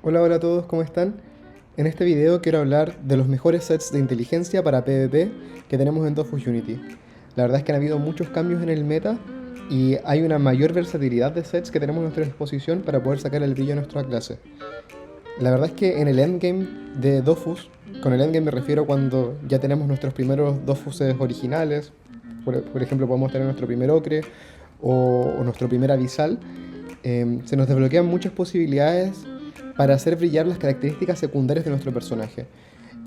Hola a todos, ¿cómo están? En este video quiero hablar de los mejores sets de inteligencia para PvP que tenemos en Dofus Unity. La verdad es que han habido muchos cambios en el meta y hay una mayor versatilidad de sets que tenemos a nuestra disposición para poder sacar el brillo a nuestra clase. La verdad es que en el endgame de Dofus, con el endgame me refiero cuando ya tenemos nuestros primeros Dofuses originales, por ejemplo podemos tener nuestro primer Ocre o nuestro primer Abyssal, se nos desbloquean muchas posibilidades para hacer brillar las características secundarias de nuestro personaje.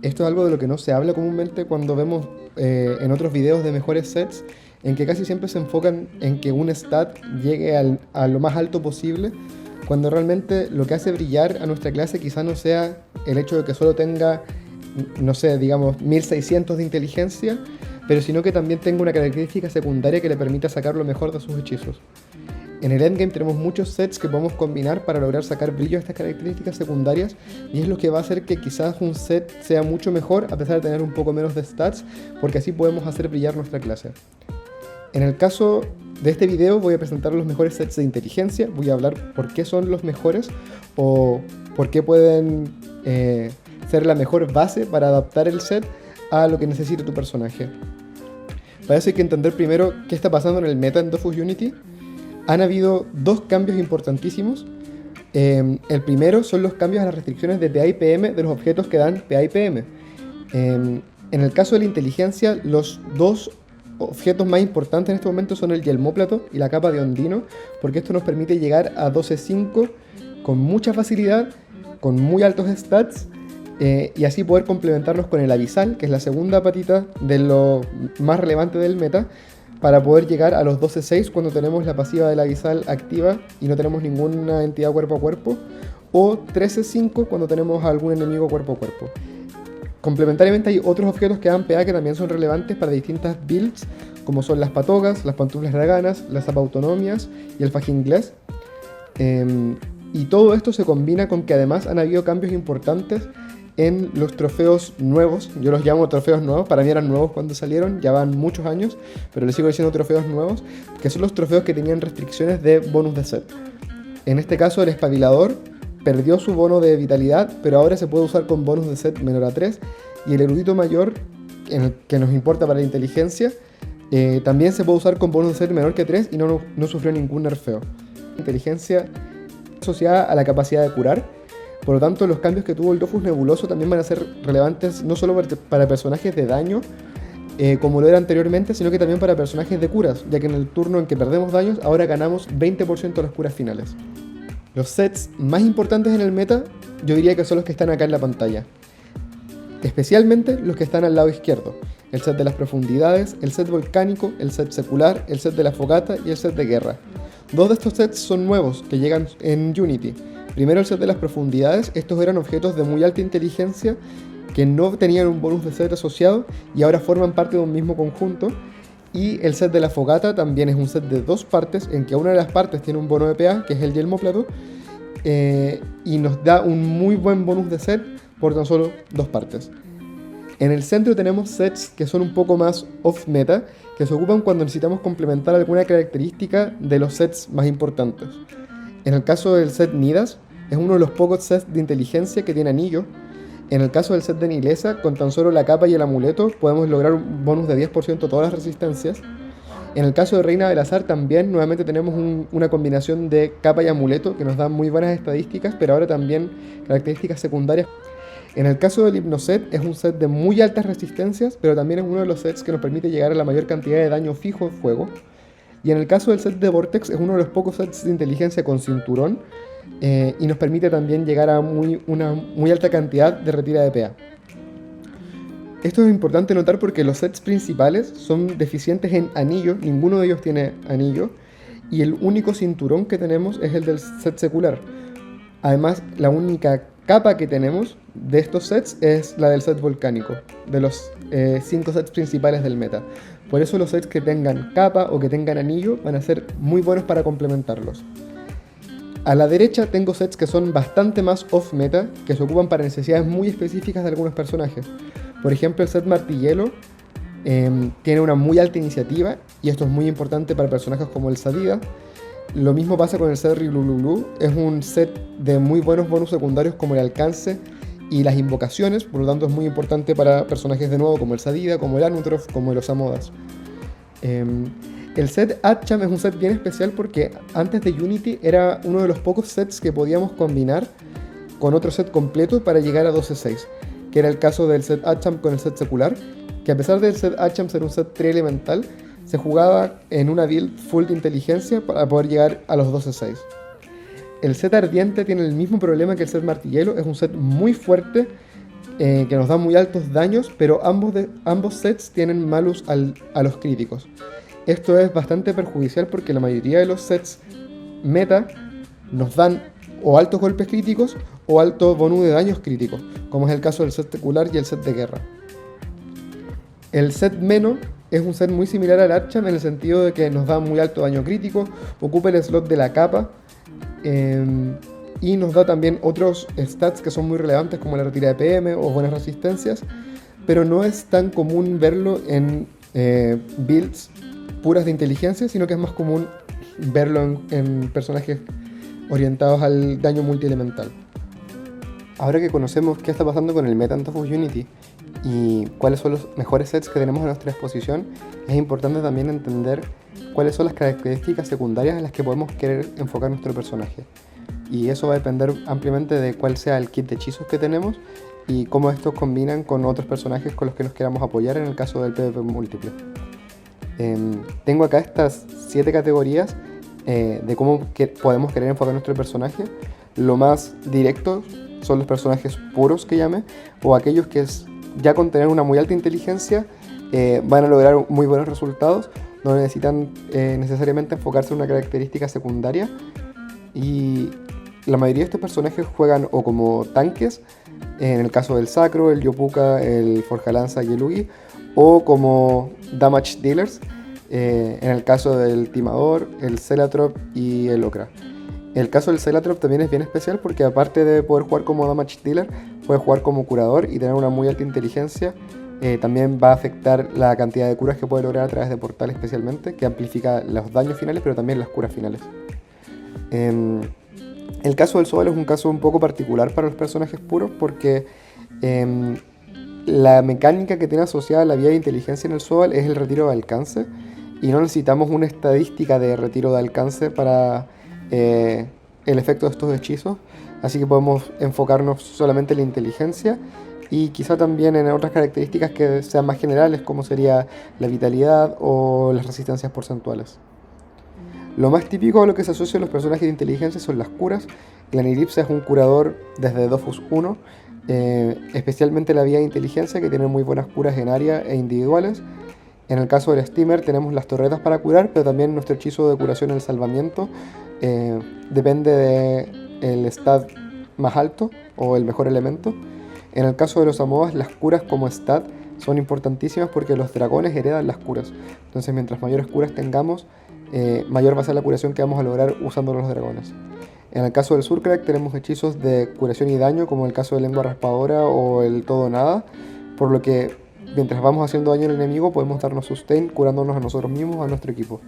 Esto es algo de lo que no se habla comúnmente cuando vemos en otros videos de mejores sets, en que casi siempre se enfocan en que un stat llegue a lo más alto posible, cuando realmente lo que hace brillar a nuestra clase quizá no sea el hecho de que solo tenga, no sé, digamos 1600 de inteligencia, pero sino que también tenga una característica secundaria que le permita sacar lo mejor de sus hechizos. En el endgame tenemos muchos sets que podemos combinar para lograr sacar brillo a estas características secundarias, y es lo que va a hacer que quizás un set sea mucho mejor a pesar de tener un poco menos de stats, porque así podemos hacer brillar nuestra clase. En el caso de este video voy a presentar los mejores sets de inteligencia, voy a hablar por qué son los mejores o por qué pueden ser la mejor base para adaptar el set a lo que necesite tu personaje. Para eso hay que entender primero qué está pasando en el meta en Dofus Unity. Han habido dos cambios importantísimos. El primero son los cambios a las restricciones de PA y PM de los objetos que dan PA y PM. En el caso de la inteligencia, los dos objetos más importantes en este momento son el Yelmóplato y la capa de Ondino, porque esto nos permite llegar a 12.5 con mucha facilidad, con muy altos stats, y así poder complementarnos con el Abyssal, que es la segunda patita de lo más relevante del meta, para poder llegar a los 12.6 cuando tenemos la pasiva del Abyssal activa y no tenemos ninguna entidad cuerpo a cuerpo, o 13.5 cuando tenemos a algún enemigo cuerpo a cuerpo. Complementariamente hay otros objetos que dan PA que también son relevantes para distintas builds, como son las patogas, las pantuflas draganas, las zapautonomias y el fajín inglés. Y todo esto se combina con que además han habido cambios importantes en los trofeos nuevos. Yo los llamo trofeos nuevos, para mí eran nuevos cuando salieron, ya van muchos años, pero les sigo diciendo trofeos nuevos, que son los trofeos que tenían restricciones de bonus de set. En este caso el espabilador perdió su bono de vitalidad, pero ahora se puede usar con bonus de set menor a 3, y el erudito mayor, que nos importa para la inteligencia, también se puede usar con bonus de set menor que 3 y no sufrió ningún nerfeo. Inteligencia asociada a la capacidad de curar. Por lo tanto, los cambios que tuvo el Dofus Nebuloso también van a ser relevantes no solo para personajes de daño, como lo era anteriormente, sino que también para personajes de curas, ya que en el turno en que perdemos daños, ahora ganamos 20% de las curas finales. Los sets más importantes en el meta, yo diría que son los que están acá en la pantalla. Especialmente los que están al lado izquierdo. El set de las profundidades, el set volcánico, el set secular, el set de la fogata y el set de guerra. Dos de estos sets son nuevos, que llegan en Unity. Primero el set de las profundidades, estos eran objetos de muy alta inteligencia que no tenían un bonus de set asociado y ahora forman parte de un mismo conjunto. Y el set de la fogata también es un set de dos partes, en que una de las partes tiene un bono de PA, que es el Yelmóplato, y nos da un muy buen bonus de set por tan solo dos partes. En el centro tenemos sets que son un poco más off-meta, que se ocupan cuando necesitamos complementar alguna característica de los sets más importantes. En el caso del set Nidas, es uno de los pocos sets de inteligencia que tiene anillo. En el caso del set de Nilesa, con tan solo la capa y el amuleto, podemos lograr un bonus de 10% a todas las resistencias. En el caso de Reina del Azar también, nuevamente tenemos una combinación de capa y amuleto que nos da muy buenas estadísticas, pero ahora también características secundarias. En el caso del Hypnoset, es un set de muy altas resistencias, pero también es uno de los sets que nos permite llegar a la mayor cantidad de daño fijo de fuego. Y en el caso del set de Vortex, es uno de los pocos sets de inteligencia con cinturón, y nos permite también llegar a una muy alta cantidad de retira de PA. Esto es importante notar porque los sets principales son deficientes en anillo, ninguno de ellos tiene anillo, y el único cinturón que tenemos es el del set secular. Además, la única capa que tenemos de estos sets es la del set volcánico, de los 5 sets principales del meta. Por eso los sets que tengan capa o que tengan anillo van a ser muy buenos para complementarlos. A la derecha tengo sets que son bastante más off-meta, que se ocupan para necesidades muy específicas de algunos personajes. Por ejemplo, el set Martillelo tiene una muy alta iniciativa, y esto es muy importante para personajes como el Sadida. Lo mismo pasa con el set Riglululu, es un set de muy buenos bonus secundarios como el alcance y las invocaciones, por lo tanto es muy importante para personajes de nuevo como el Sadida, como el Anutrof, como el Osamodas. El set Atcham es un set bien especial porque antes de Unity era uno de los pocos sets que podíamos combinar con otro set completo para llegar a 12-6, que era el caso del set Atcham con el set secular, que a pesar del set Atcham ser un set trielemental, se jugaba en una build full de inteligencia para poder llegar a los 12-6. El set Ardiente tiene el mismo problema que el set Martillelo, es un set muy fuerte, que nos da muy altos daños, pero ambos sets tienen malus a los críticos. Esto es bastante perjudicial porque la mayoría de los sets meta nos dan o altos golpes críticos o alto bonus de daños críticos, como es el caso del set secular y el set de guerra. El set Meno es un set muy similar al Archam en el sentido de que nos da muy alto daño crítico, ocupa el slot de la capa y nos da también otros stats que son muy relevantes como la retirada de PM o buenas resistencias, pero no es tan común verlo en builds puras de inteligencia, sino que es más común verlo en personajes orientados al daño multielemental. Ahora que conocemos qué está pasando con el meta en Dofus Unity y cuáles son los mejores sets que tenemos a nuestra disposición, es importante también entender cuáles son las características secundarias en las que podemos querer enfocar nuestro personaje. Y eso va a depender ampliamente de cuál sea el kit de hechizos que tenemos y cómo estos combinan con otros personajes con los que nos queramos apoyar en el caso del PvP múltiple. Tengo acá estas 7 categorías de cómo podemos querer enfocar nuestro personaje. Lo más directo son los personajes puros que llame, o aquellos que ya con tener una muy alta inteligencia van a lograr muy buenos resultados, no necesitan necesariamente enfocarse en una característica secundaria. Y la mayoría de estos personajes juegan o como tanques, en el caso del Sacro, el Yopuka, el Forjalanza y el Ugi, o como damage dealers, en el caso del Timador, el Celatrop y el Okra. El caso del Celatrop también es bien especial porque aparte de poder jugar como damage dealer, puede jugar como curador y tener una muy alta inteligencia. También va a afectar la cantidad de curas que puede lograr a través de portal especialmente, que amplifica los daños finales pero también las curas finales. El caso del Sobal es un caso un poco particular para los personajes puros porque la mecánica que tiene asociada la vía de inteligencia en el Sobal es el retiro de alcance y no necesitamos una estadística de retiro de alcance para el efecto de estos hechizos, así que podemos enfocarnos solamente en la inteligencia y quizá también en otras características que sean más generales como sería la vitalidad o las resistencias porcentuales. Lo más típico a lo que se asocia a los personajes de inteligencia son las curas. Glaniripsa es un curador desde Dofus 1, especialmente la vía de inteligencia que tiene muy buenas curas en área e individuales. En el caso del Steamer tenemos las torretas para curar, pero también nuestro hechizo de curación en el salvamiento depende del stat más alto o el mejor elemento. En el caso de los Amoas, las curas como stat son importantísimas porque los dragones heredan las curas. Entonces mientras mayores curas tengamos, mayor va a ser la curación que vamos a lograr usando los dragones. En el caso del Surcrack tenemos hechizos de curación y daño como el caso de Lengua Raspadora o el Todo Nada, por lo que mientras vamos haciendo daño al enemigo podemos darnos sustain curándonos a nosotros mismos, a nuestro equipo.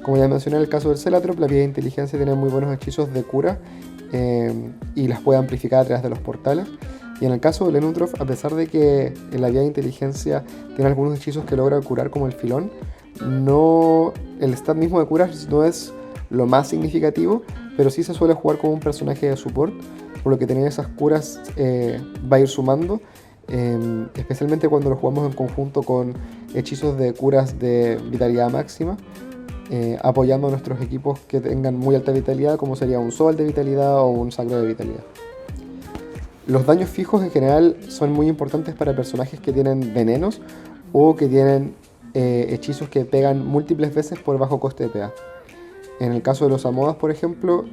Como ya mencioné en el caso del Celatrop, la vía de inteligencia tiene muy buenos hechizos de cura y las puede amplificar a través de los portales. Y en el caso del Enutrof, a pesar de que en la vía de inteligencia tiene algunos hechizos que logra curar como el Filón, el stat mismo de curas no es lo más significativo, pero sí se suele jugar como un personaje de support, por lo que tener esas curas va a ir sumando, especialmente cuando lo jugamos en conjunto con hechizos de curas de vitalidad máxima, apoyando a nuestros equipos que tengan muy alta vitalidad, como sería un Sol de vitalidad o un Sacro de vitalidad. Los daños fijos en general son muy importantes para personajes que tienen venenos o que tienen hechizos que pegan múltiples veces por bajo coste de PA. En el caso de los Amodas, por ejemplo,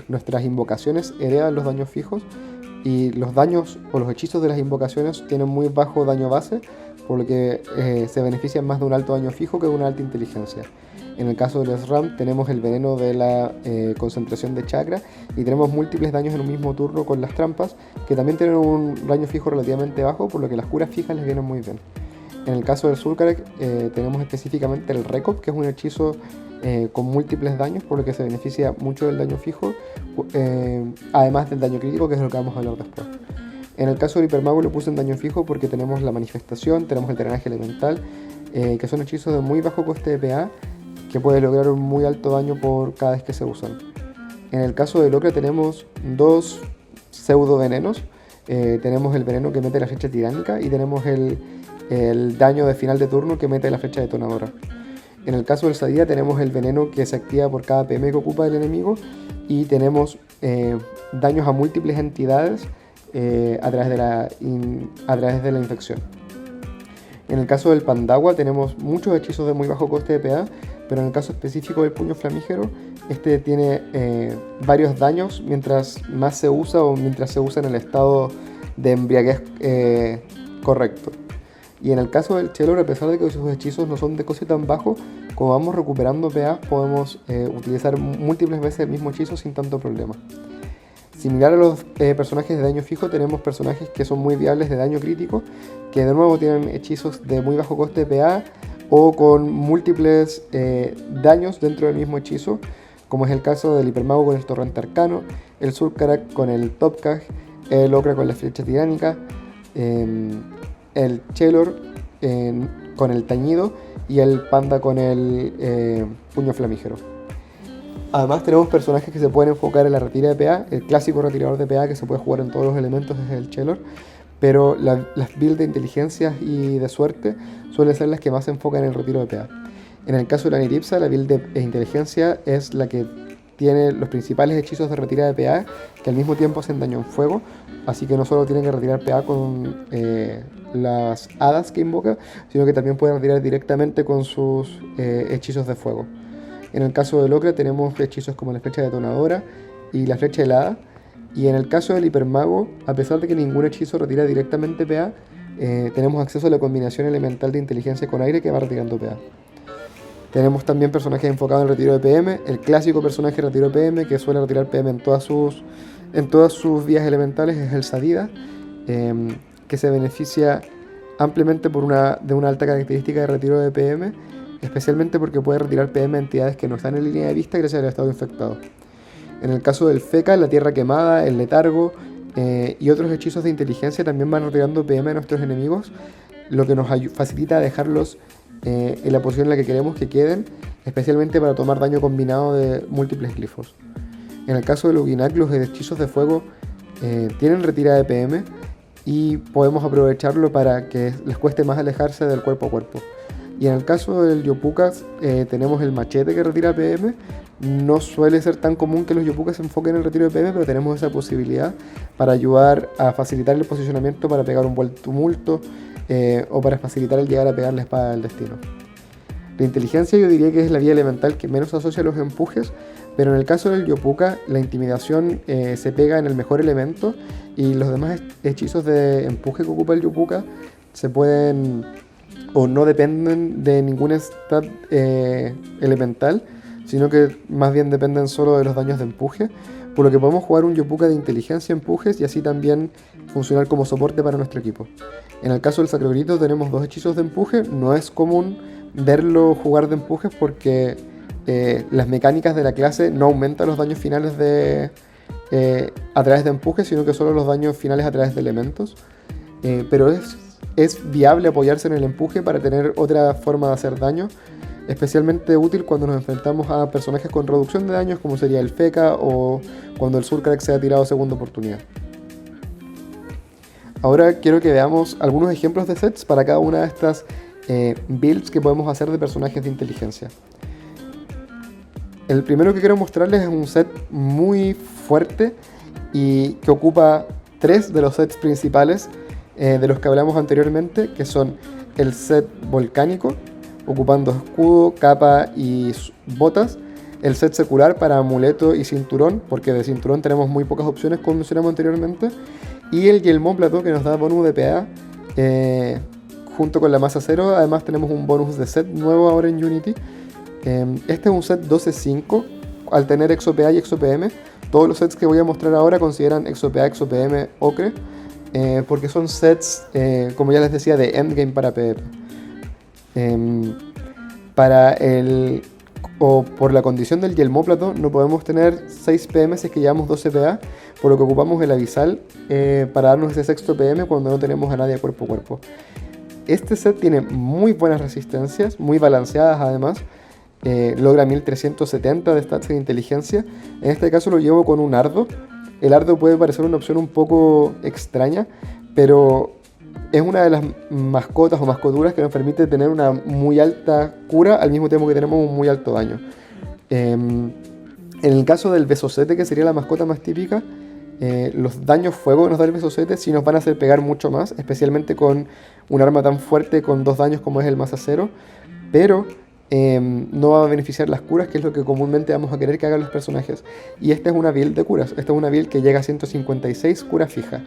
nuestras invocaciones heredan los daños fijos y los daños o los hechizos de las invocaciones tienen muy bajo daño base, por lo que se benefician más de un alto daño fijo que de una alta inteligencia. En el caso del SRAM tenemos el veneno de la concentración de chakra y tenemos múltiples daños en un mismo turno con las trampas, que también tienen un daño fijo relativamente bajo, por lo que las curas fijas les vienen muy bien. En el caso del Sulcarak tenemos específicamente el Recop, que es un hechizo con múltiples daños, por lo que se beneficia mucho del daño fijo, además del daño crítico, que es lo que vamos a hablar después. En el caso del Hipermago lo puse en daño fijo porque tenemos la manifestación, tenemos el drenaje elemental, que son hechizos de muy bajo coste de PA, que puede lograr un muy alto daño por cada vez que se usan. En el caso de Locra tenemos dos pseudo venenos. Tenemos el veneno que mete la flecha tiránica y tenemos el daño de final de turno que mete la flecha detonadora. En el caso del Sadía tenemos el veneno que se activa por cada PM que ocupa el enemigo y tenemos daños a múltiples entidades a través de la infección. En el caso del Pandagua tenemos muchos hechizos de muy bajo coste de PA, pero en el caso específico del puño flamígero, este tiene varios daños mientras más se usa o mientras se usa en el estado de embriaguez correcto. Y en el caso del Chelor, a pesar de que sus hechizos no son de coste tan bajo, como vamos recuperando PA, podemos utilizar múltiples veces el mismo hechizo sin tanto problema. Similar a los personajes de daño fijo, tenemos personajes que son muy viables de daño crítico, que de nuevo tienen hechizos de muy bajo coste de PA o con múltiples daños dentro del mismo hechizo, como es el caso del Hipermago con el Torrente Arcano, el Sulcarak con el Topkaj, el Locra con la Flecha Tiránica, el Chelor con el Tañido y el Panda con el Puño Flamígero. Además tenemos personajes que se pueden enfocar en la retira de PA. El clásico retirador de PA que se puede jugar en todos los elementos es el Chelor, pero las builds de inteligencias y de suerte suelen ser las que más se enfocan en el retiro de PA. En el caso de la Niripsa, la build de inteligencia es la que tiene los principales hechizos de retirada de PA, que al mismo tiempo hacen daño en fuego, así que no solo tienen que retirar PA con las hadas que invoca, sino que también pueden retirar directamente con sus hechizos de fuego. En el caso de Locra tenemos hechizos como la flecha detonadora y la flecha helada, y en el caso del Hipermago, a pesar de que ningún hechizo retira directamente PA, tenemos acceso a la combinación elemental de inteligencia con aire que va retirando PA. Tenemos también personajes enfocados en el retiro de PM, el clásico personaje de retiro de PM que suele retirar PM en todas sus vías elementales es el Sadida, que se beneficia ampliamente de una alta característica de retiro de PM, especialmente porque puede retirar PM a entidades que no están en línea de vista gracias al estado infectado. En el caso del Feca, la Tierra Quemada, el Letargo y otros hechizos de inteligencia también van retirando PM a nuestros enemigos, lo que nos facilita dejarlos en la posición en la que queremos que queden, especialmente para tomar daño combinado de múltiples glifos. En el caso de los Uginak, los hechizos de fuego tienen retirada de PM y podemos aprovecharlo para que les cueste más alejarse del cuerpo a cuerpo. Y en el caso del Yopuka tenemos el machete que retira PM. No suele ser tan común que los Yopuka se enfoquen en el retiro de PM, pero tenemos esa posibilidad para ayudar a facilitar el posicionamiento para pegar un buen tumulto o para facilitar el llegar a pegar la espada del destino. La inteligencia yo diría que es la vía elemental que menos asocia a los empujes, pero en el caso del Yopuka la intimidación se pega en el mejor elemento y los demás hechizos de empuje que ocupa el Yopuka se pueden o no dependen de ningún stat elemental, sino que más bien dependen solo de los daños de empuje, por lo que podemos jugar un Yopuka de inteligencia empujes y así también funcionar como soporte para nuestro equipo. En el caso del Sacrogrito tenemos dos hechizos de empuje. No es común verlo jugar de empujes porque las mecánicas de la clase no aumentan los daños finales a través de empujes, sino que solo los daños finales a través de elementos, pero es viable apoyarse en el empuje para tener otra forma de hacer daño, especialmente útil cuando nos enfrentamos a personajes con reducción de daños como sería el Feca o cuando el Sulcarak se ha tirado segunda oportunidad. Ahora quiero que veamos algunos ejemplos de sets para cada una de estas builds que podemos hacer de personajes de inteligencia. El primero que quiero mostrarles es un set muy fuerte y que ocupa 3 de los sets principales de los que hablamos anteriormente, que son el set volcánico, ocupando escudo, capa y botas, el set secular para amuleto y cinturón, porque de cinturón tenemos muy pocas opciones como mencionamos anteriormente, y el Yelmóplato que nos da bonus de PA junto con la masa 0. Además tenemos un bonus de set nuevo ahora en Unity. Este es un set 12-5 al tener ExoPA y ExoPM. Todos los sets que voy a mostrar ahora consideran ExoPA, ExoPM, Ocre, porque son sets, como ya les decía, de endgame para PvP. Em, para el o por la condición del yelmóplato no podemos tener 6 PM si es que llevamos 12 PA, por lo que ocupamos el avisal para darnos ese sexto PM cuando no tenemos a nadie cuerpo a cuerpo. Este set tiene muy buenas resistencias, muy balanceadas además. Logra 1370 de stats de inteligencia. En este caso lo llevo con un Ardo. El Ardo puede parecer una opción un poco extraña, pero es una de las mascotas o mascoturas que nos permite tener una muy alta cura al mismo tiempo que tenemos un muy alto daño. En el caso del Besocete, que sería la mascota más típica, los daños fuego que nos da el Besocete sí nos van a hacer pegar mucho más, especialmente con un arma tan fuerte con 2 daños como es el Mazacero, pero no va a beneficiar las curas, que es lo que comúnmente vamos a querer que hagan los personajes. Y esta es una build de curas, esta es una build que llega a 156 cura fija.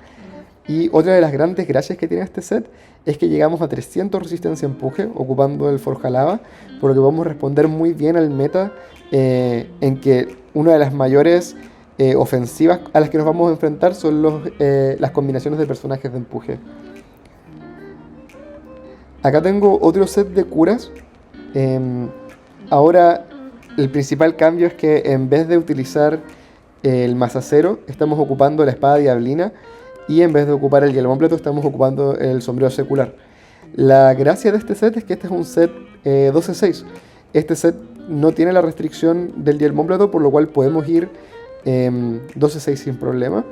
Y otra de las grandes gracias que tiene este set es que llegamos a 300 resistencia a empuje ocupando el Forja Lava, por lo que vamos a responder muy bien al meta en que una de las mayores ofensivas a las que nos vamos a enfrentar son las combinaciones de personajes de empuje. Acá tengo otro set de curas. Ahora el principal cambio es que en vez de utilizar el Mazacero estamos ocupando la espada diablina, y en vez de ocupar el yelmóplato estamos ocupando el sombrero secular. La gracia de este set es que este es un set 12-6. Este set no tiene la restricción del yelmóplato, por lo cual podemos ir 12-6 sin problema.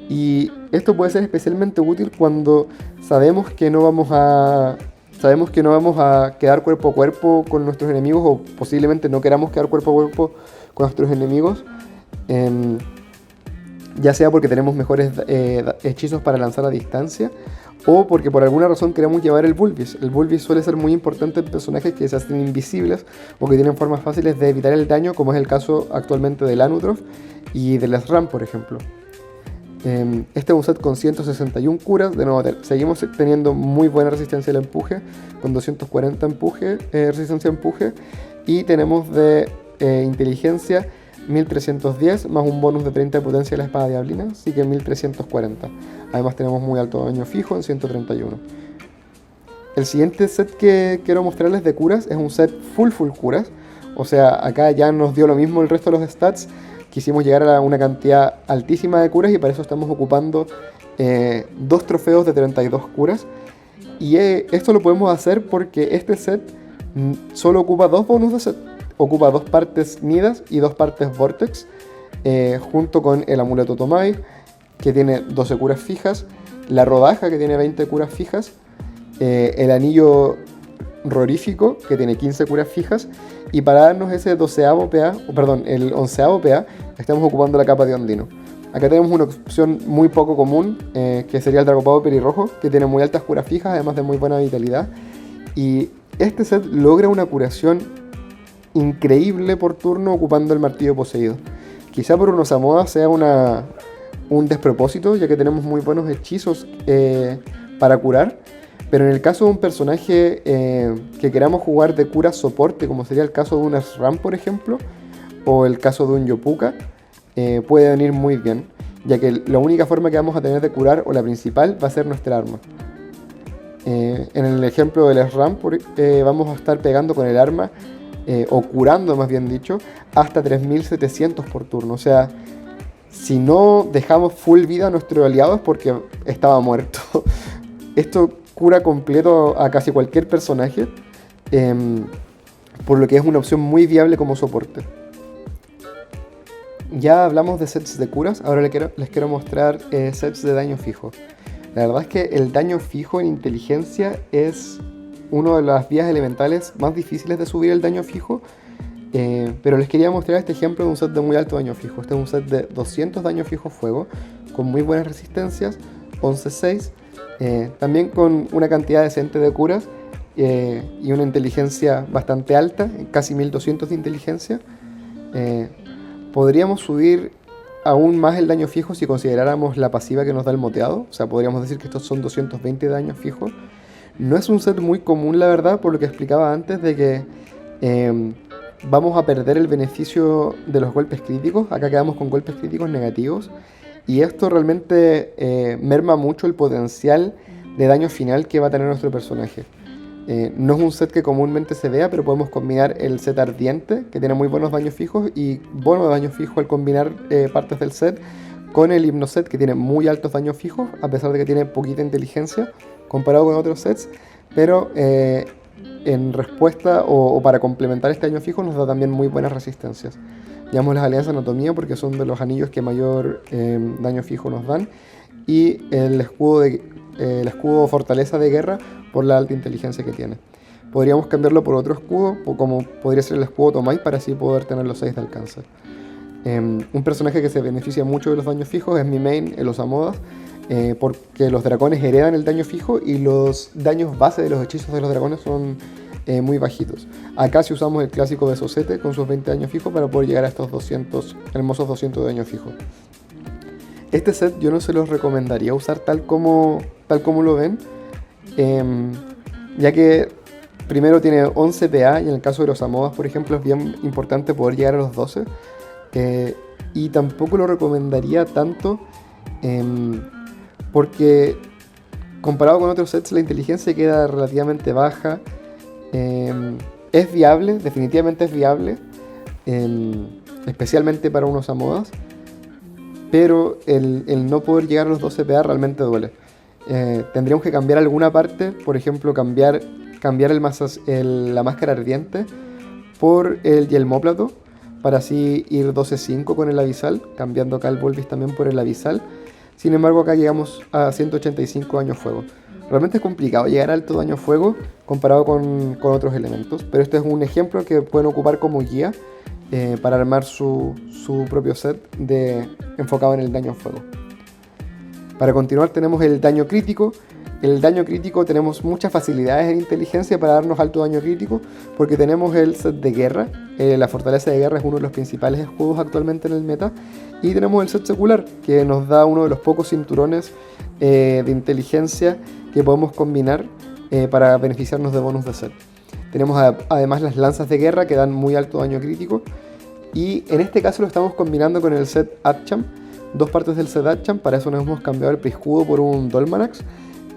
Y esto puede ser especialmente útil cuando sabemos que no vamos a quedar cuerpo a cuerpo con nuestros enemigos, o posiblemente no queramos quedar cuerpo a cuerpo con nuestros enemigos. Ya sea porque tenemos mejores hechizos para lanzar a distancia, o porque por alguna razón queremos llevar el Bulbis. El Bulbis suele ser muy importante en personajes que se hacen invisibles o que tienen formas fáciles de evitar el daño, como es el caso actualmente del Anutrof y del SRAM, por ejemplo. Este es un set con 161 curas. De nuevo, seguimos teniendo muy buena resistencia al empuje, con 240 resistencia a empuje, y tenemos de inteligencia 1310 más un bonus de 30 de potencia de la espada diablina, así que 1340. Además tenemos muy alto daño fijo en 131. El siguiente set que quiero mostrarles de curas es un set full curas. O sea, acá ya nos dio lo mismo el resto de los stats. Quisimos llegar a una cantidad altísima de curas y para eso estamos ocupando 2 trofeos de 32 curas. Y esto lo podemos hacer porque este set solo ocupa 2 bonus de set. Ocupa 2 partes Nidas y 2 partes Vortex, junto con el amuleto Tomai, que tiene 12 curas fijas, la rodaja, que tiene 20 curas fijas, el anillo rorífico, que tiene 15 curas fijas, y para darnos ese el 11avo PA, estamos ocupando la capa de Ondino. Acá tenemos una opción muy poco común, que sería el Dragopavo pelirrojo, que tiene muy altas curas fijas, además de muy buena vitalidad, y este set logra una curación increíble por turno ocupando el martillo poseído. Quizá por unos Samoa sea un despropósito, ya que tenemos muy buenos hechizos para curar, pero en el caso de un personaje que queramos jugar de cura soporte, como sería el caso de un SRAM, por ejemplo, o el caso de un Yopuka, puede venir muy bien, ya que la única forma que vamos a tener de curar, o la principal, va a ser nuestra arma. En el ejemplo del SRAM vamos a estar pegando con el arma, o curando más bien dicho, hasta 3700 por turno. O sea, si no dejamos full vida a nuestro aliado es porque estaba muerto. Esto cura completo a casi cualquier personaje, por lo que es una opción muy viable como soporte. Ya hablamos de sets de curas, ahora les quiero mostrar sets de daño fijo. La verdad es que el daño fijo en inteligencia es una de las vías elementales más difíciles de subir el daño fijo, pero les quería mostrar este ejemplo de un set de muy alto daño fijo. Este es un set de 200 daño fijo fuego, con muy buenas resistencias, 11-6, también con una cantidad decente de curas y una inteligencia bastante alta, casi 1200 de inteligencia. Podríamos subir aún más el daño fijo si consideráramos la pasiva que nos da el moteado, o sea, podríamos decir que estos son 220 de daño fijo. No es un set muy común, la verdad, por lo que explicaba antes de que vamos a perder el beneficio de los golpes críticos. Acá quedamos con golpes críticos negativos, y esto realmente merma mucho el potencial de daño final que va a tener nuestro personaje. No es un set que comúnmente se vea, pero podemos combinar el set ardiente, que tiene muy buenos daños fijos, y bono de daño fijo al combinar partes del set, con el hipnoset, que tiene muy altos daños fijos, a pesar de que tiene poquita inteligencia comparado con otros sets, pero en respuesta o para complementar este daño fijo nos da también muy buenas resistencias. Llamamos las alianzas anatomía porque son de los anillos que mayor daño fijo nos dan, y el escudo fortaleza de guerra por la alta inteligencia que tiene. Podríamos cambiarlo por otro escudo, como podría ser el escudo Tomai, para así poder tener los 6 de alcance. Un personaje que se beneficia mucho de los daños fijos es mi main, el Osamodas, porque los dragones heredan el daño fijo y los daños base de los hechizos de los dragones son muy bajitos. Acá si usamos el clásico de Sosete con sus 20 daños fijos para poder llegar a estos 200, hermosos 200 de daño fijo. Este set yo no se los recomendaría usar tal como lo ven, ya que primero tiene 11 PA y en el caso de los Amodas, por ejemplo, es bien importante poder llegar a los 12. Y tampoco lo recomendaría tanto porque comparado con otros sets la inteligencia queda relativamente baja. Es viable, definitivamente es viable, especialmente para unos Amodas, pero el no poder llegar a los 12 PA realmente duele. Tendríamos que cambiar alguna parte, por ejemplo cambiar la máscara ardiente por el yelmóplato, para así ir 12-5 con el abisal, cambiando acá el Volvis también por el abisal. Sin embargo acá llegamos a 185 daño fuego. Realmente es complicado llegar a alto daño fuego comparado con otros elementos, pero este es un ejemplo que pueden ocupar como guía para armar su propio set enfocado en el daño fuego. Para continuar tenemos el daño crítico. El daño crítico tenemos muchas facilidades en inteligencia para darnos alto daño crítico, porque tenemos el set de guerra. La fortaleza de guerra es uno de los principales escudos actualmente en el meta, y tenemos el set secular, que nos da uno de los pocos cinturones de inteligencia que podemos combinar para beneficiarnos de bonus de set. Tenemos además las lanzas de guerra que dan muy alto daño crítico, y en este caso lo estamos combinando con el set Atcham, dos partes del set Atcham. Para eso nos hemos cambiado el preescudo por un Dolmanax.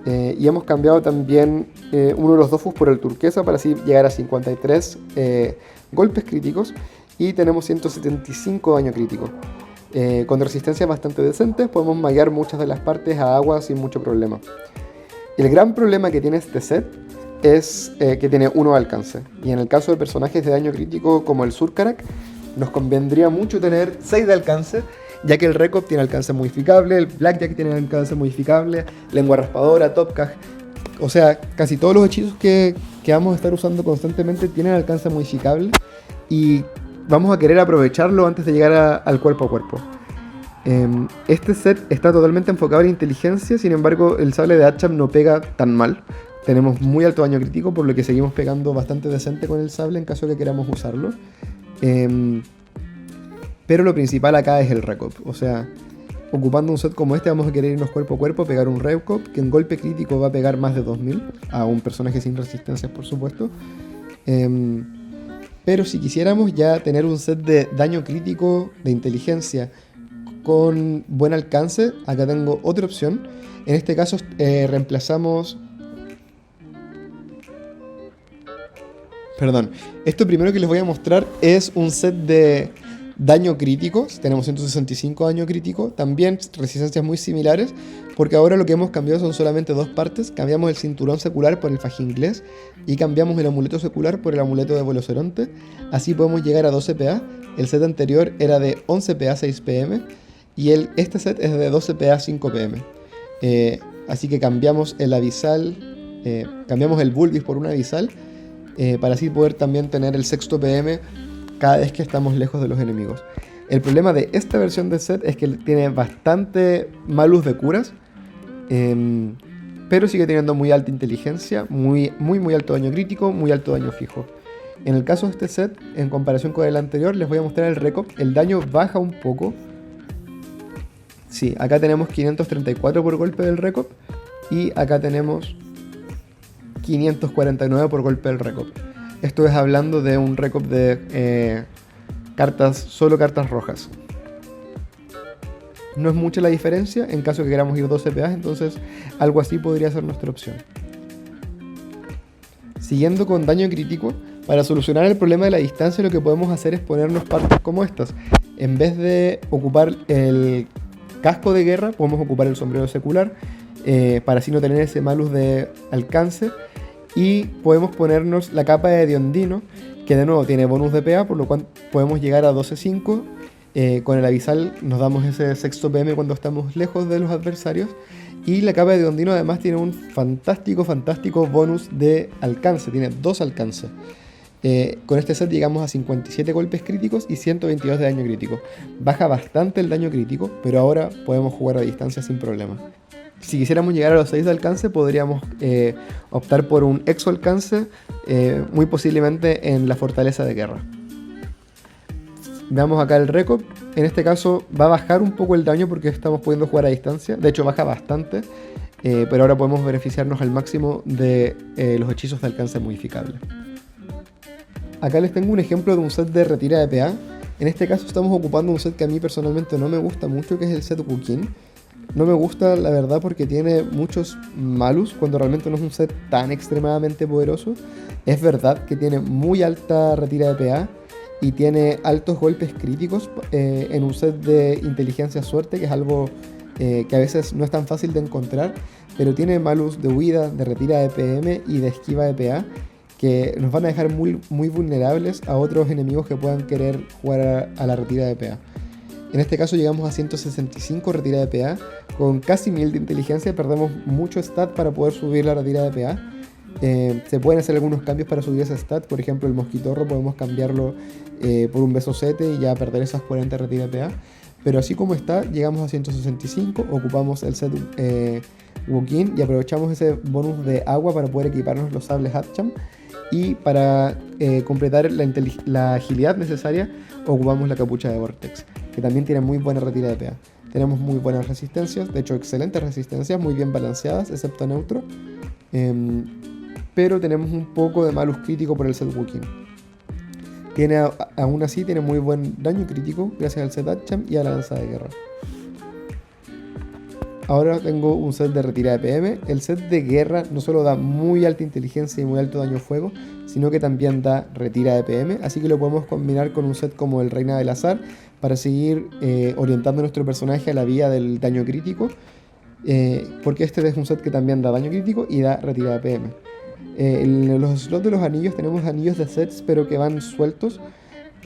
Y hemos cambiado también uno de los dofus por el turquesa para así llegar a 53 golpes críticos, y tenemos 175 daño crítico. Con resistencias bastante decentes podemos mallar muchas de las partes a agua sin mucho problema. El gran problema que tiene este set es que tiene 1 de alcance, y en el caso de personajes de daño crítico como el Surkarak nos convendría mucho tener 6 de alcance, ya que el Recop tiene alcance modificable, el Blackjack tiene alcance modificable, Lengua Raspadora, Topcag, o sea, casi todos los hechizos que vamos a estar usando constantemente tienen alcance modificable, y vamos a querer aprovecharlo antes de llegar al cuerpo a cuerpo. Este set está totalmente enfocado en inteligencia, sin embargo el sable de Atcham no pega tan mal. Tenemos muy alto daño crítico, por lo que seguimos pegando bastante decente con el sable en caso de que queramos usarlo. Pero lo principal acá es el Recop, o sea, ocupando un set como este vamos a querer irnos cuerpo a cuerpo, pegar un Recop que en golpe crítico va a pegar más de 2000 a un personaje sin resistencias, por supuesto. Pero si quisiéramos ya tener un set de daño crítico de inteligencia con buen alcance, acá tengo otra opción. En este caso reemplazamos... Perdón, esto primero que les voy a mostrar es un set de daño crítico. Tenemos 165 daño crítico, también resistencias muy similares, porque ahora lo que hemos cambiado son solamente dos partes. Cambiamos el cinturón secular por el faje inglés y cambiamos el amuleto secular por el amuleto de Veloceronte. Así podemos llegar a 12 PA. El set anterior era de 11 PA 6 PM y este set es de 12 PA 5 PM. Así que cambiamos el abisal, cambiamos el Bulbis por un abisal, para así poder también tener el sexto PM cada vez que estamos lejos de los enemigos. El problema de esta versión del set es que tiene bastante malus de curas, pero sigue teniendo muy alta inteligencia, muy alto daño crítico, muy alto daño fijo. En el caso de este set, en comparación con el anterior, les voy a mostrar el Recop. El daño baja un poco. Sí, acá tenemos 534 por golpe del Recop y acá tenemos 549 por golpe del Recop. Esto es hablando de un Recop de solo cartas rojas. No es mucha la diferencia en caso que queramos ir 12 PA, entonces algo así podría ser nuestra opción. Siguiendo con daño crítico, para solucionar el problema de la distancia lo que podemos hacer es ponernos partes como estas. En vez de ocupar el casco de guerra, podemos ocupar el sombrero secular, para así no tener ese malus de alcance. Y podemos ponernos la capa de Diondino, que de nuevo tiene bonus de PA, por lo cual podemos llegar a 12.5. Con el avisal nos damos ese sexto PM cuando estamos lejos de los adversarios. Y la capa de Diondino además tiene un fantástico bonus de alcance, tiene 2 alcances. Con este set llegamos a 57 golpes críticos y 122 de daño crítico. Baja bastante el daño crítico, pero ahora podemos jugar a distancia sin problema. Si quisiéramos llegar a los 6 de alcance, podríamos optar por un exo alcance, muy posiblemente en la fortaleza de guerra. Veamos acá el récord. En este caso va a bajar un poco el daño porque estamos pudiendo jugar a distancia. De hecho baja bastante, pero ahora podemos beneficiarnos al máximo de los hechizos de alcance modificable. Acá les tengo un ejemplo de un set de retira de PA. En este caso estamos ocupando un set que a mí personalmente no me gusta mucho, que es el set Wukin. No me gusta la verdad porque tiene muchos malus cuando realmente no es un set tan extremadamente poderoso. Es verdad que tiene muy alta retira de PA y tiene altos golpes críticos en un set de inteligencia suerte, que es algo que a veces no es tan fácil de encontrar, pero tiene malus de huida, de retira de PM y de esquiva de PA, que nos van a dejar muy vulnerables a otros enemigos que puedan querer jugar a la retira de PA. En este caso llegamos a 165 retira de PA, con casi 1000 de inteligencia, perdemos mucho stat para poder subir la retira de PA. Se pueden hacer algunos cambios para subir ese stat, por ejemplo el mosquitorro podemos cambiarlo por un beso 7 y ya perder esas 40 retira de PA. Pero así como está, llegamos a 165, ocupamos el set Wukin y aprovechamos ese bonus de agua para poder equiparnos los sables Hatcham. Y para completar la agilidad necesaria, ocupamos la capucha de Vortex, que también tiene muy buena retira de PA. Tenemos muy buenas resistencias, de hecho excelentes resistencias, muy bien balanceadas, excepto neutro. Pero tenemos un poco de malus crítico por el set Wukin. Aún así tiene muy buen daño crítico gracias al set Hatcham y a la lanza de guerra. Ahora tengo un set de retira de PM. El set de guerra no solo da muy alta inteligencia y muy alto daño fuego, sino que también da retira de PM, así que lo podemos combinar con un set como el Reina del Azar para seguir orientando a nuestro personaje a la vía del daño crítico, porque este es un set que también da daño crítico y da retira de PM. En los slots de los anillos tenemos anillos de sets pero que van sueltos,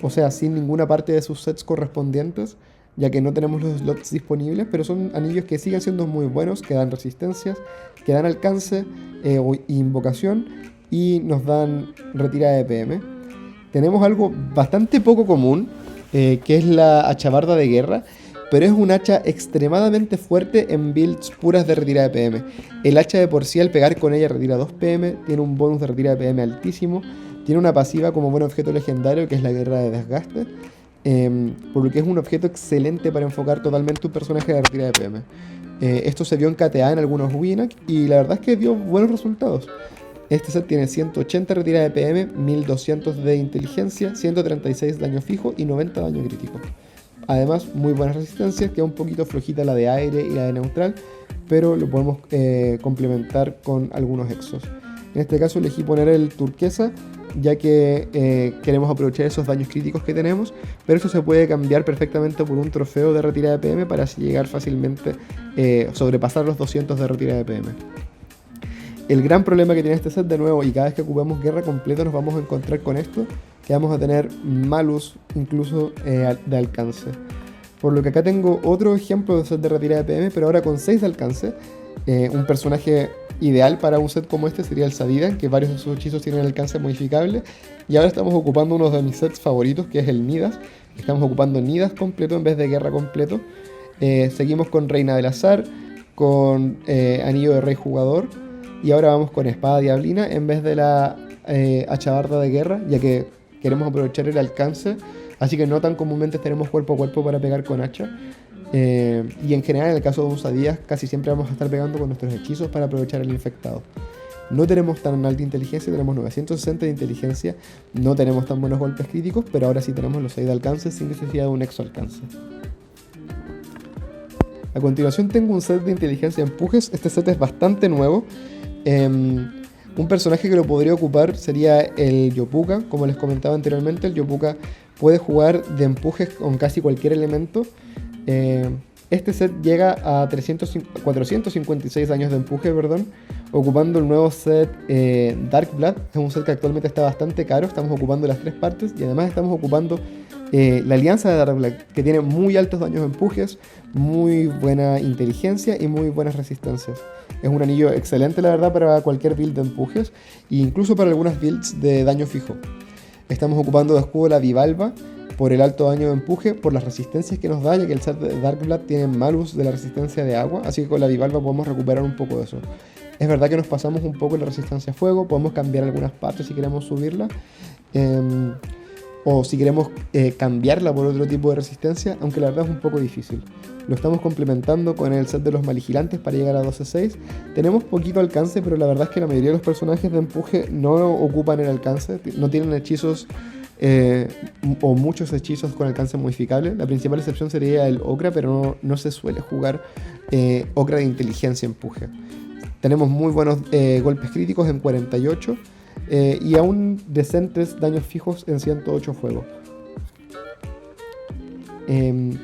o sea, sin ninguna parte de sus sets correspondientes, ya que no tenemos los slots disponibles, pero son anillos que siguen siendo muy buenos, que dan resistencias, que dan alcance, invocación y nos dan retirada de PM. Tenemos algo bastante poco común, que es la hachabarda de guerra, pero es un hacha extremadamente fuerte en builds puras de retirada de PM. El hacha de por sí, al pegar con ella, retira 2 PM, tiene un bonus de retirada de PM altísimo, tiene una pasiva como buen objeto legendario, que es la guerra de desgaste, por lo que es un objeto excelente para enfocar totalmente un personaje de retira de PM. Esto se vio en KTA en algunos Winak y la verdad es que dio buenos resultados. Este set tiene 180 retira de PM, 1200 de inteligencia, 136 daño fijo y 90 daño crítico. Además, muy buenas resistencias, queda un poquito flojita la de aire y la de neutral, pero lo podemos complementar con algunos exos. En este caso elegí poner el turquesa, ya que queremos aprovechar esos daños críticos que tenemos, pero eso se puede cambiar perfectamente por un trofeo de retirada de PM para así llegar fácilmente, sobrepasar los 200 de retirada de PM. El gran problema que tiene este set, de nuevo, y cada vez que ocupemos guerra completa nos vamos a encontrar con esto, que vamos a tener malus incluso de alcance. Por lo que acá tengo otro ejemplo de set de retirada de PM, pero ahora con 6 de alcance. Un personaje ideal para un set como este sería el Sadidan, que varios de sus hechizos tienen alcance modificable. Y ahora estamos ocupando uno de mis sets favoritos, que es el Nidas. Estamos ocupando Nidas completo en vez de guerra completo. Seguimos con Reina del Azar, con Anillo de Rey Jugador. Y ahora vamos con Espada Diablina en vez de la hachabarda de guerra, ya que queremos aprovechar el alcance. Así que no tan comúnmente tenemos cuerpo a cuerpo para pegar con hacha. Y en general, en el caso de un Sadías, casi siempre vamos a estar pegando con nuestros hechizos para aprovechar el infectado. No tenemos tan alta inteligencia, tenemos 960 de inteligencia, no tenemos tan buenos golpes críticos, pero ahora sí tenemos los 6 de alcance sin necesidad de un exo alcance. A continuación tengo un set de inteligencia empujes. Este set es bastante nuevo. Un personaje que lo podría ocupar sería el Yopuka. Como les comentaba anteriormente, el Yopuka puede jugar de empujes con casi cualquier elemento. Este set llega a 456 daños de empuje, perdón, ocupando el nuevo set Dark Blood. Es un set que actualmente está bastante caro, estamos ocupando las tres partes y además estamos ocupando la alianza de Dark Blood, que tiene muy altos daños de empujes, muy buena inteligencia y muy buenas resistencias. Es un anillo excelente, la verdad, para cualquier build de empujes e incluso para algunas builds de daño fijo. Estamos ocupando de escudo la Vivalva por el alto daño de empuje, por las resistencias que nos da, ya que el set de Dark Blood tiene malus de la resistencia de agua, así que con la Vivalva podemos recuperar un poco de eso. Es verdad que nos pasamos un poco en la resistencia a fuego, podemos cambiar algunas partes si queremos subirla, o si queremos cambiarla por otro tipo de resistencia, aunque la verdad es un poco difícil. Lo estamos complementando con el set de los Maligilantes para llegar a 12-6. Tenemos poquito alcance, pero la verdad es que la mayoría de los personajes de empuje no ocupan el alcance, no tienen hechizos o muchos hechizos con alcance modificable. La principal excepción sería el Okra, pero no se suele jugar Okra de inteligencia empuje. Tenemos muy buenos golpes críticos en 48 y aún decentes daños fijos en 108 fuego.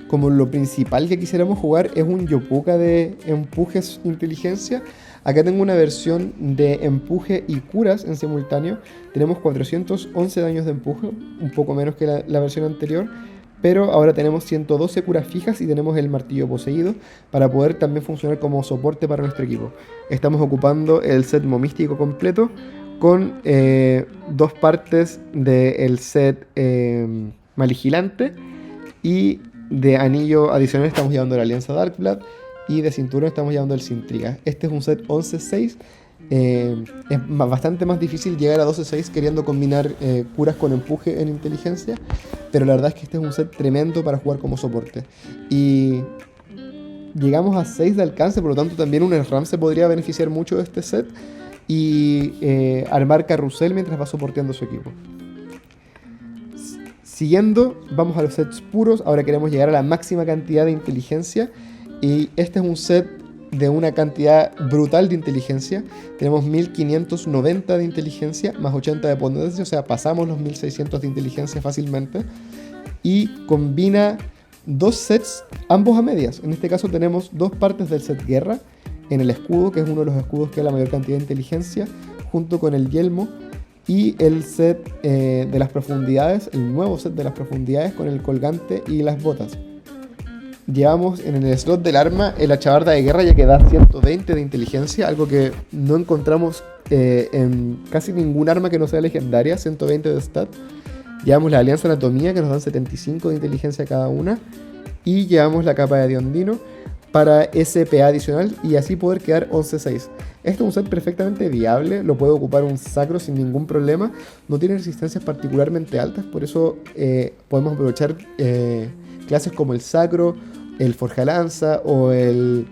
Como lo principal que quisiéramos jugar es un Yopuka de empujes inteligencia. Acá tengo una versión de empuje y curas en simultáneo. Tenemos 411 daños de empuje, un poco menos que la versión anterior, pero ahora tenemos 112 curas fijas y tenemos el martillo poseído para poder también funcionar como soporte para nuestro equipo. Estamos ocupando el set momístico completo con dos partes del set Maligilante, y de anillo adicional estamos llevando la alianza Dark Blood y de cinturón estamos llevando el Sintriga. Este es un set 11-6. Es bastante más difícil llegar a 12-6 queriendo combinar curas con empuje en inteligencia, pero la verdad es que este es un set tremendo para jugar como soporte. Y llegamos a 6 de alcance, por lo tanto también un SRAM se podría beneficiar mucho de este set y armar carrusel mientras va soporteando su equipo. Siguiendo, vamos a los sets puros. Ahora queremos llegar a la máxima cantidad de inteligencia y este es un set de una cantidad brutal de inteligencia. Tenemos 1590 de inteligencia más 80 de potencia, o sea, pasamos los 1600 de inteligencia fácilmente. Y combina dos sets, ambos a medias. En este caso tenemos dos partes del set guerra en el escudo, que es uno de los escudos que da la mayor cantidad de inteligencia, junto con el yelmo, y el set de las profundidades, el nuevo set de las profundidades con el colgante y las botas. Llevamos en el slot del arma la chabarda de guerra, ya que da 120 de inteligencia, algo que no encontramos en casi ningún arma que no sea legendaria, 120 de stat. Llevamos la alianza anatomía, que nos dan 75 de inteligencia cada una, y llevamos la capa de Diondino para SPA adicional y así poder quedar 11-6. Este es un set perfectamente viable, lo puede ocupar un sacro sin ningún problema, no tiene resistencias particularmente altas, por eso podemos aprovechar clases como el sacro, el forjalanza o el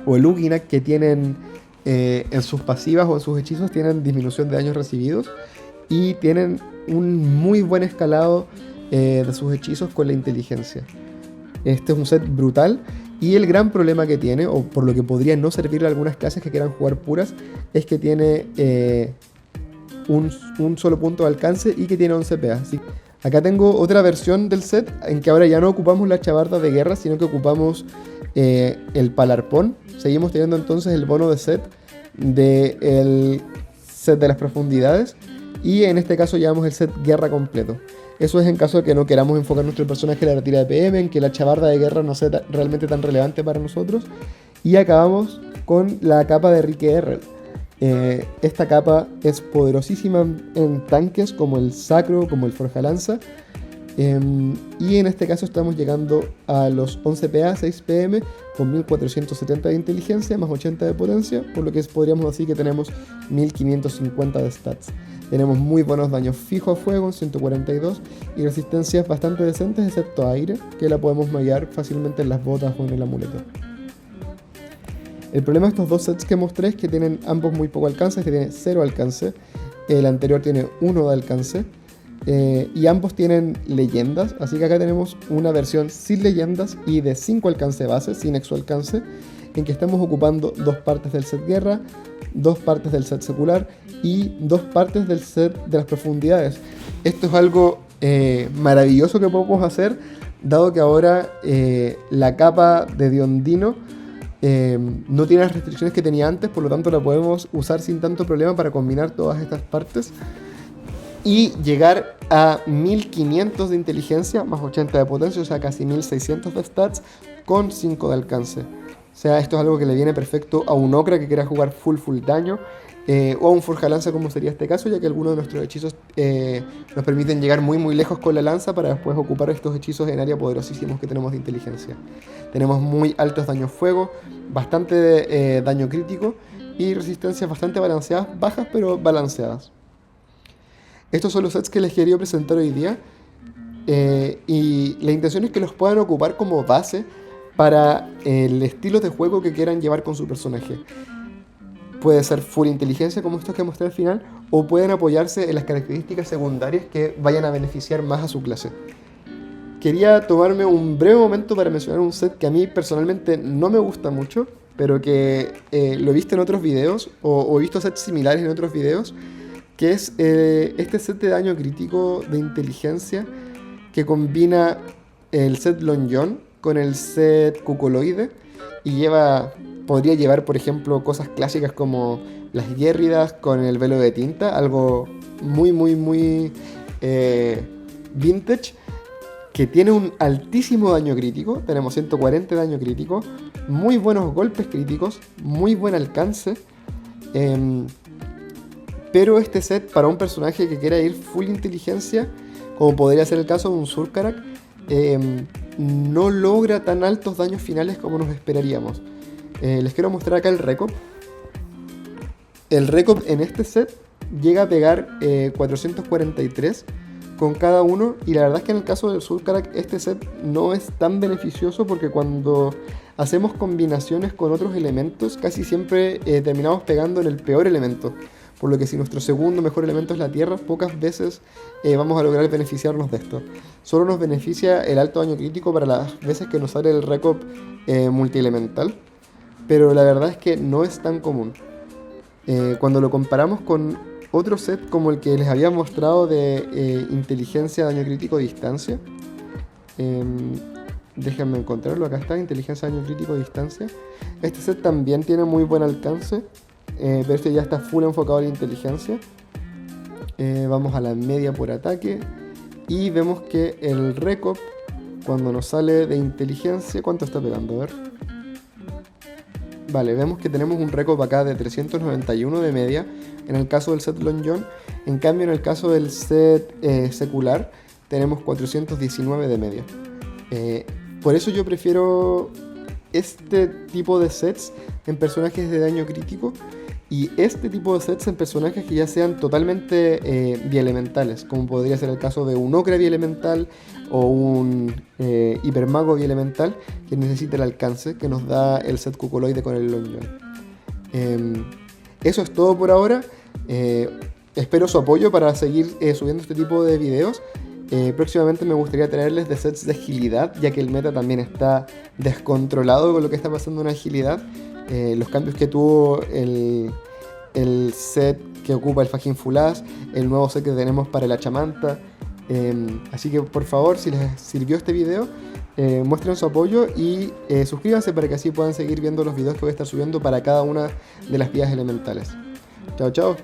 Uginak, que tienen en sus pasivas o en sus hechizos tienen disminución de daños recibidos y tienen un muy buen escalado de sus hechizos con la inteligencia. Este es un set brutal. Y el gran problema que tiene, o por lo que podría no servirle a algunas clases que quieran jugar puras, es que tiene un solo punto de alcance y que tiene 11 PA. ¿Sí? Acá tengo otra versión del set en que ahora ya no ocupamos la chabarda de guerra, sino que ocupamos el palarpón. Seguimos teniendo entonces el bono de set del set de las profundidades y en este caso llevamos el set guerra completo. Eso es en caso de que no queramos enfocar nuestro personaje en la retira de PM, en que la chabarda de guerra no sea realmente tan relevante para nosotros. Y acabamos con la capa de Rike Errel. Esta capa es poderosísima en tanques como el sacro, como el forjalanza. Y en este caso estamos llegando a los 11 PA, 6 PM, con 1470 de inteligencia, más 80 de potencia, por lo que podríamos decir que tenemos 1550 de stats. Tenemos muy buenos daños fijos a fuego, 142, y resistencias bastante decentes, excepto aire, que la podemos maguear fácilmente en las botas o en el amuleto. El problema de estos dos sets que mostré es que tienen ambos muy poco alcance, este tiene 0 alcance, el anterior tiene 1 de alcance, y ambos tienen leyendas, así que acá tenemos una versión sin leyendas y de 5 alcance base, sin exo alcance, en que estamos ocupando dos partes del set guerra, 2 partes del set secular y 2 partes del set de las profundidades. Esto es algo maravilloso que podemos hacer, dado que ahora la capa de Diondino no tiene las restricciones que tenía antes, por lo tanto la podemos usar sin tanto problema para combinar todas estas partes y llegar a 1500 de inteligencia más 80 de potencia, o sea casi 1600 de stats con 5 de alcance. O sea, esto es algo que le viene perfecto a un Okra que quiera jugar full daño, o a un Forja Lanza como sería este caso, ya que algunos de nuestros hechizos nos permiten llegar muy lejos con la lanza para después ocupar estos hechizos en área poderosísimos que tenemos de inteligencia. Tenemos muy altos daños fuego, bastante daño crítico y resistencias bastante balanceadas, bajas pero balanceadas. Estos son los sets que les quería presentar hoy día, y la intención es que los puedan ocupar como base para el estilo de juego que quieran llevar con su personaje. Puede ser full inteligencia como estos que mostré al final, o pueden apoyarse en las características secundarias que vayan a beneficiar más a su clase. Quería tomarme un breve momento para mencionar un set que a mí personalmente no me gusta mucho, pero que lo he visto en otros videos, o he visto sets similares en otros videos, que es este set de daño crítico de inteligencia que combina el set Long John con el set Cucoloide y podría llevar, por ejemplo, cosas clásicas como las Guérridas con el velo de tinta, algo muy vintage, que tiene un altísimo daño crítico. Tenemos 140 de daño crítico, muy buenos golpes críticos, muy buen alcance, pero este set para un personaje que quiera ir full inteligencia, como podría ser el caso de un Surkarak, no logra tan altos daños finales como nos esperaríamos. Les quiero mostrar acá el Recop. El Recop en este set llega a pegar 443 con cada uno, y la verdad es que en el caso del Surkarak este set no es tan beneficioso, porque cuando hacemos combinaciones con otros elementos casi siempre terminamos pegando en el peor elemento, por lo que si nuestro segundo mejor elemento es la tierra, pocas veces vamos a lograr beneficiarnos de esto. Solo nos beneficia el alto daño crítico para las veces que nos sale el Recop multielemental, pero la verdad es que no es tan común. Cuando lo comparamos con otro set como el que les había mostrado de inteligencia, daño crítico, distancia, déjenme encontrarlo, acá está, inteligencia, daño crítico, distancia. Este set también tiene muy buen alcance, pero este ya está full enfocado en la inteligencia. Vamos a la media por ataque y vemos que el Recop, cuando nos sale de inteligencia, ¿cuánto está pegando? A ver. Vale, vemos que tenemos un Recop acá de 391 de media en el caso del set Long John. En cambio, en el caso del set secular tenemos 419 de media. Por eso yo prefiero este tipo de sets en personajes de daño crítico y este tipo de sets en personajes que ya sean totalmente bielementales, como podría ser el caso de un Okra bielemental o un Hipermago bielemental que necesita el alcance que nos da el set Cucoloide con el Long John. Eso es todo por ahora. Espero su apoyo para seguir subiendo este tipo de videos. Próximamente me gustaría traerles de sets de agilidad, ya que el meta también está descontrolado con lo que está pasando en agilidad. Los cambios que tuvo el set que ocupa el Fajin Fulaz, el nuevo set que tenemos para el Achamanta. Así que por favor, si les sirvió este video, muestren su apoyo y suscríbanse para que así puedan seguir viendo los videos que voy a estar subiendo para cada una de las vías elementales. Chao, chao.